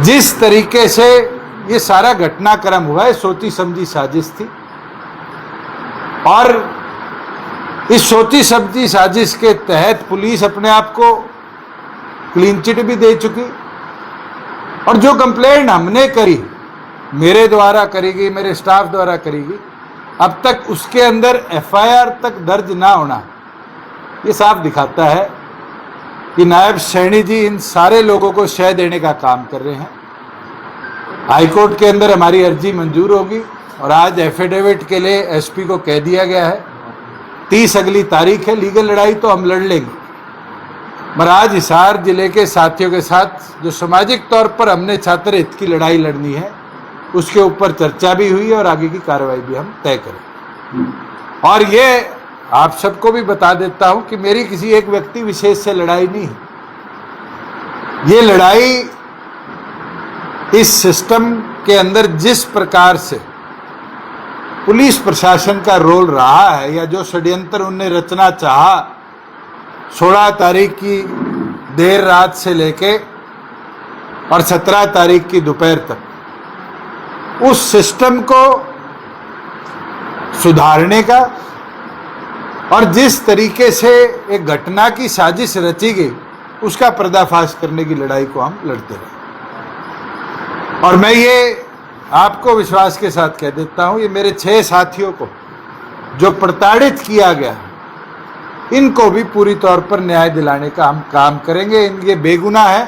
जिस तरीके से ये सारा घटनाक्रम हुआ है, सोची समझी साजिश थी और इस सोची समझी साजिश के तहत पुलिस अपने आप को क्लीन चिट भी दे चुकी और जो कंप्लेंट हमने करी, मेरे द्वारा करी गई, मेरे स्टाफ द्वारा करी गई, अब तक उसके अंदर एफआईआर तक दर्ज ना होना ये साफ दिखाता है कि नायब सैनी जी इन सारे लोगों को शय देने का काम कर रहे हैं। हाईकोर्ट के अंदर हमारी अर्जी मंजूर होगी और आज एफिडेविट के लिए एसपी को कह दिया गया है। 30 अगली तारीख है। लीगल लड़ाई तो हम लड़ लेंगे, मगर आज हिसार जिले के साथियों के साथ जो सामाजिक तौर पर हमने छात्र हित की लड़ाई लड़नी है उसके ऊपर चर्चा भी हुई और आगे की कार्रवाई भी हम तय करें। और ये आप सबको भी बता देता हूं कि मेरी किसी एक व्यक्ति विशेष से लड़ाई नहीं है। ये लड़ाई इस सिस्टम के अंदर जिस प्रकार से पुलिस प्रशासन का रोल रहा है या जो षड्यंत्र उनने रचना चाहा 16 तारीख की देर रात से लेके और 17 तारीख की दोपहर तक, उस सिस्टम को सुधारने का और जिस तरीके से एक घटना की साजिश रची गई उसका पर्दाफाश करने की लड़ाई को हम लड़ते रहे। और मैं ये आपको विश्वास के साथ कह देता हूं, ये मेरे 6 साथियों को जो प्रताड़ित किया गया, इनको भी पूरी तौर पर न्याय दिलाने का हम काम करेंगे। ये बेगुनाह है,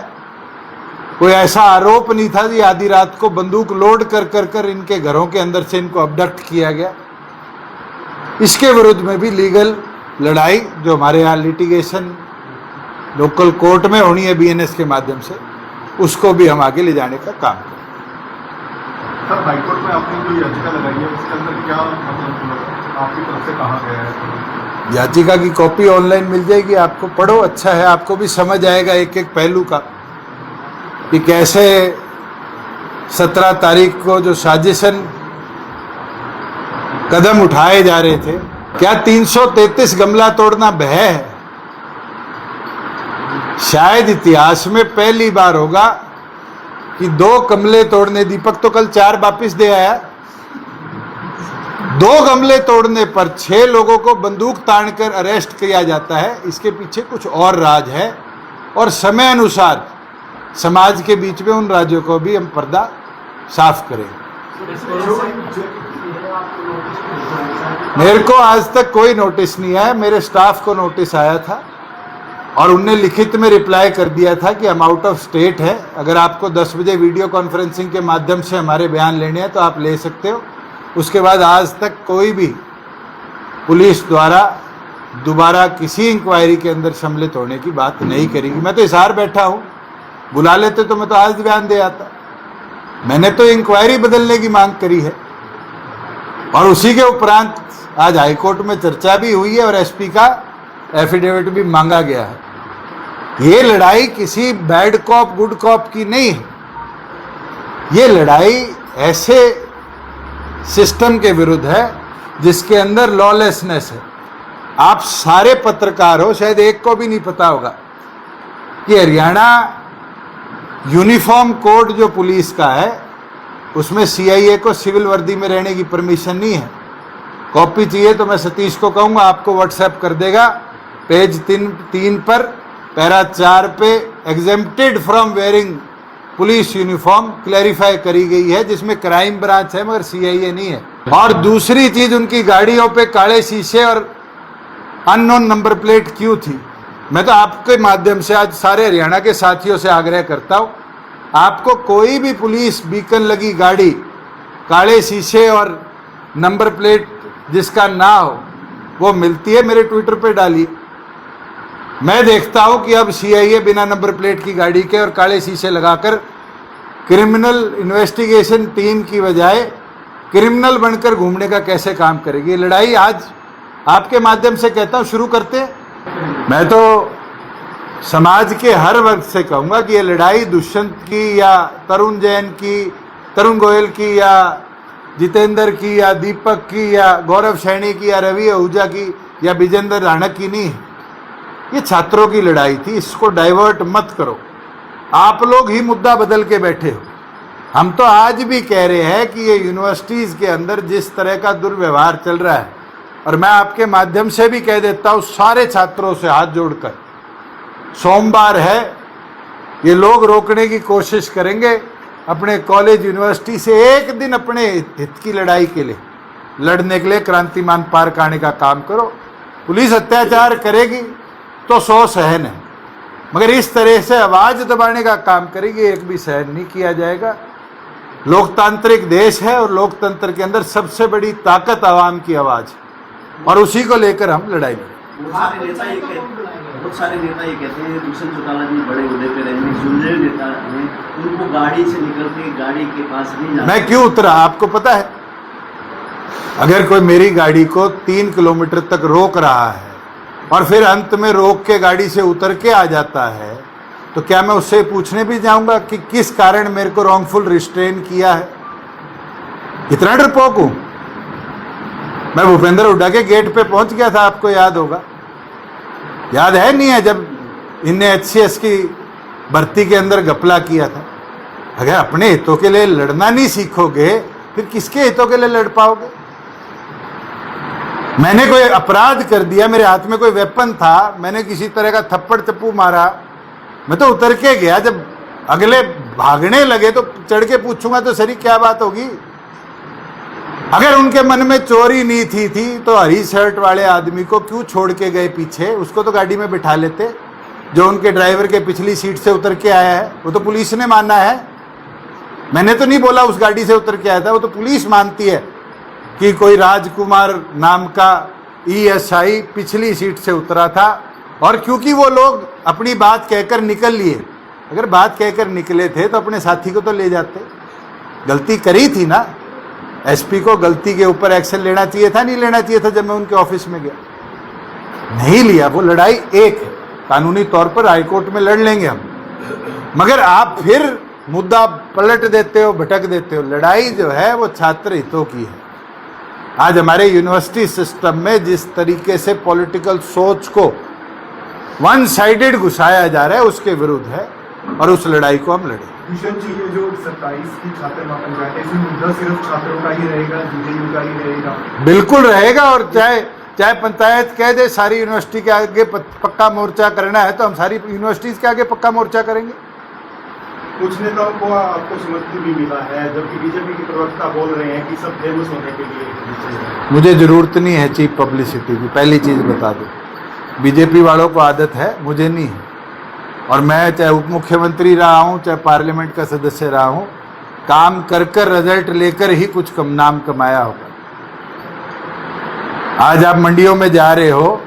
कोई ऐसा आरोप नहीं था कि आधी रात को बंदूक लोड कर इनके घरों के अंदर से इनको अबडक्ट किया गया। इसके विरुद्ध में भी लीगल लड़ाई जो हमारे यहाँ लिटिगेशन लोकल कोर्ट में होनी है बीएनएस के माध्यम से, उसको भी हम आगे ले जाने का काम करें। सर, हाईकोर्ट में आपने कोई याचिका लगाई है, उसके अंदर क्या मतलब आपकी तरफ से कहा गया है? याचिका की कॉपी ऑनलाइन मिल जाएगी, आपको पढ़ो, अच्छा है, आपको भी समझ आएगा एक एक पहलू का कि कैसे 17 तारीख को जो साजिशन कदम उठाए जा रहे थे। क्या 333 गमला तोड़ना भय है? शायद इतिहास में पहली बार होगा कि 2 गमले तोड़ने, दीपक तो कल 4 वापिस दे आया, 2 गमले तोड़ने पर 6 लोगों को बंदूक तानकर अरेस्ट किया जाता है। इसके पीछे कुछ और राज है और समय अनुसार समाज के बीच में उन राज्यों को भी हम पर्दा साफ करें। मेरे को आज तक कोई नोटिस नहीं आया, मेरे स्टाफ को नोटिस आया था और उनने लिखित में रिप्लाई कर दिया था कि हम आउट ऑफ स्टेट है, अगर आपको 10 बजे वीडियो कॉन्फ्रेंसिंग के माध्यम से हमारे बयान लेने हैं तो आप ले सकते हो। उसके बाद आज तक कोई भी पुलिस द्वारा दोबारा किसी इंक्वायरी के अंदर सम्मिलित होने की बात नहीं करेगी। मैं तो हिसार बैठा हूं, बुला लेते तो मैं तो आज बयान दे आता। मैंने तो इंक्वायरी बदलने की मांग करी है और उसी के उपरांत आज हाईकोर्ट में चर्चा भी हुई है और एसपी का एफिडेविट भी मांगा गया है। ये लड़ाई किसी बैड कॉप गुड कॉप की नहीं है, ये लड़ाई ऐसे सिस्टम के विरुद्ध है जिसके अंदर लॉलेसनेस है। आप सारे पत्रकार हो, शायद एक को भी नहीं पता होगा कि हरियाणा यूनिफॉर्म कोड जो पुलिस का है उसमें सीआईए को सिविल वर्दी में रहने की परमिशन नहीं है। कॉपी चाहिए तो मैं सतीश को कहूँगा, आपको व्हाट्सएप कर देगा। पेज 3 पर पैरा 4 पे exempted from wearing police uniform clarify करी गई है, जिसमें क्राइम ब्रांच है मगर सीआईए नहीं है। और दूसरी चीज, उनकी गाड़ियों पे काले शीशे और अननोन नंबर प्लेट क्यों थी? मैं तो आपके माध्यम से आज सारे हरियाणा के साथियों से आग्रह करता हूं, आपको कोई भी पुलिस बीकन लगी गाड़ी काले शीशे और नंबर प्लेट जिसका ना हो वो मिलती है, मेरे ट्विटर पे डालिए। मैं देखता हूं कि अब सीआईए बिना नंबर प्लेट की गाड़ी के और काले शीशे लगाकर क्रिमिनल इन्वेस्टिगेशन टीम की बजाय क्रिमिनल बनकर घूमने का कैसे काम करेगी। ये लड़ाई आज आपके माध्यम से कहता हूं शुरू करते हैं। मैं तो समाज के हर वर्ग से कहूंगा कि ये लड़ाई दुष्यंत की या तरुण जैन की, तरुण गोयल की या जितेंद्र की या दीपक की या गौरव सैनी की या रवि आहूजा की या विजेंद्र राणा की नहीं है। ये छात्रों की लड़ाई थी, इसको डाइवर्ट मत करो। आप लोग ही मुद्दा बदल के बैठे हो। हम तो आज भी कह रहे हैं कि ये यूनिवर्सिटीज के अंदर जिस तरह का दुर्व्यवहार चल रहा है, और मैं आपके माध्यम से भी कह देता हूं सारे छात्रों से हाथ जोड़कर, सोमवार है, ये लोग रोकने की कोशिश करेंगे। अपने कॉलेज यूनिवर्सिटी से एक दिन अपने हित की लड़ाई के लिए लड़ने के लिए क्रांतिमान पार्क आने का काम करो। पुलिस अत्याचार करेगी तो 100 सहन है, मगर इस तरह से आवाज दबाने का काम करेगी एक भी सहन नहीं किया जाएगा। लोकतांत्रिक देश है और लोकतंत्र के अंदर सबसे बड़ी ताकत आवाम की आवाज, और उसी को लेकर हम लड़ाई लड़ेंगे। बहुत सारे नेता ये कहते हैं दुष्यंत चौटाला जी बड़े ओहदे पे रहेंगे, सुलझे नेता हैं, उनको गाड़ी से निकलते गाड़ी के पास नहीं जाना। मैं क्यों उतरा आपको पता है? अगर कोई मेरी गाड़ी को 3 किलोमीटर तक रोक रहा है और फिर अंत में रोक के गाड़ी से उतर के आ जाता है, तो क्या मैं उससे पूछने भी जाऊंगा कि किस कारण मेरे को रॉन्गफुल रिस्ट्रेन किया है? इतना डरपोक हूं मैं? भूपेंद्र हुड्डा के गेट पे पहुंच गया था, आपको याद होगा, याद है नहीं है, जब इनने HCS की भर्ती के अंदर घपला किया था। अगर अपने हितों के लिए लड़ना नहीं सीखोगे फिर किसके हितों के लिए लड़ पाओगे? मैंने कोई अपराध कर दिया, मेरे हाथ में कोई वेपन था, मैंने किसी तरह का थप्पड़ चप्पू मारा, मैं तो उतर के गया। जब अगले भागने लगे तो चढ़ के पूछूंगा तो सरी क्या बात होगी? अगर उनके मन में चोरी नीति थी तो हरी शर्ट वाले आदमी को क्यों छोड़ के गए पीछे? उसको तो गाड़ी में बिठा लेते, जो उनके ड्राइवर के पिछली सीट से उतर के आया है। वो तो पुलिस ने माना है, मैंने तो नहीं बोला उस गाड़ी से उतर के आया था, वो तो पुलिस मानती है कि कोई राजकुमार नाम का ESI पिछली सीट से उतरा था। और क्योंकि वो लोग अपनी बात कहकर निकल लिए, अगर बात कहकर निकले थे तो अपने साथी को तो ले जाते। गलती करी थी ना, SP को गलती के ऊपर एक्शन लेना चाहिए था, नहीं लेना चाहिए था? जब मैं उनके ऑफिस में गया नहीं लिया। वो लड़ाई एक है, कानूनी तौर पर हाईकोर्ट में लड़ लेंगे हम, मगर आप फिर मुद्दा पलट देते हो, भटक देते हो। लड़ाई जो है वो छात्र हितों की है। आज हमारे यूनिवर्सिटी सिस्टम में जिस तरीके से पॉलिटिकल सोच को वन साइडेड घुसाया जा रहा है उसके विरुद्ध है, और उस लड़ाई को हम लड़ेंगे। किशन जी, ये जो 27 की छात्र महापंचायत है, इसमें मुद्दा सिर्फ छात्रों का ही रहेगा, BJU का ही रहेगा? बिल्कुल रहेगा, और चाहे पंचायत कह दे सारी यूनिवर्सिटी के आगे पक्का मोर्चा करना है, तो हम सारी यूनिवर्सिटीज के आगे पक्का मोर्चा करेंगे। कुछ नेताओं को आपको समर्थन भी मिला है, जबकि बीजेपी के प्रवक्ता बोल रहे हैं कि सब फेमस होने के लिए। मुझे जरूरत नहीं है चीप पब्लिसिटी की, पहली चीज बता दो। बीजेपी वालों को आदत है, मुझे नहीं है। और मैं चाहे उप मुख्यमंत्री रहा हूं, चाहे पार्लियामेंट का सदस्य रहा हूं, काम कर कर रिजल्ट लेकर ही कुछ कम नाम कमाया होगा। आज आप मंडियों में जा रहे हो,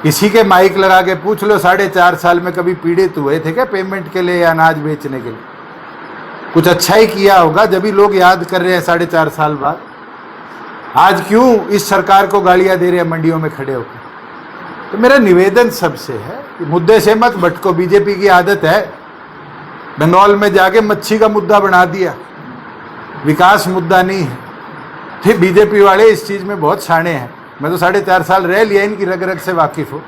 किसी के माइक लगा के पूछ लो 4.5 साल में कभी पीड़ित हुए थे क्या पेमेंट के लिए या अनाज बेचने के लिए? कुछ अच्छा ही किया होगा, जब भी लोग याद कर रहे हैं 4.5 साल बाद। आज क्यों इस सरकार को गालियां दे रहे हैं मंडियों में खड़े होकर? तो मेरा निवेदन सबसे है कि मुद्दे से मत भटको। बीजेपी की आदत है, बंगाल में जाके मच्छी का मुद्दा बना दिया, विकास मुद्दा नहीं है। फिर बीजेपी वाले इस चीज में बहुत शाणे हैं। मैं तो 4.5 साल रह लिया, इनकी रग रग से वाकिफ हूँ।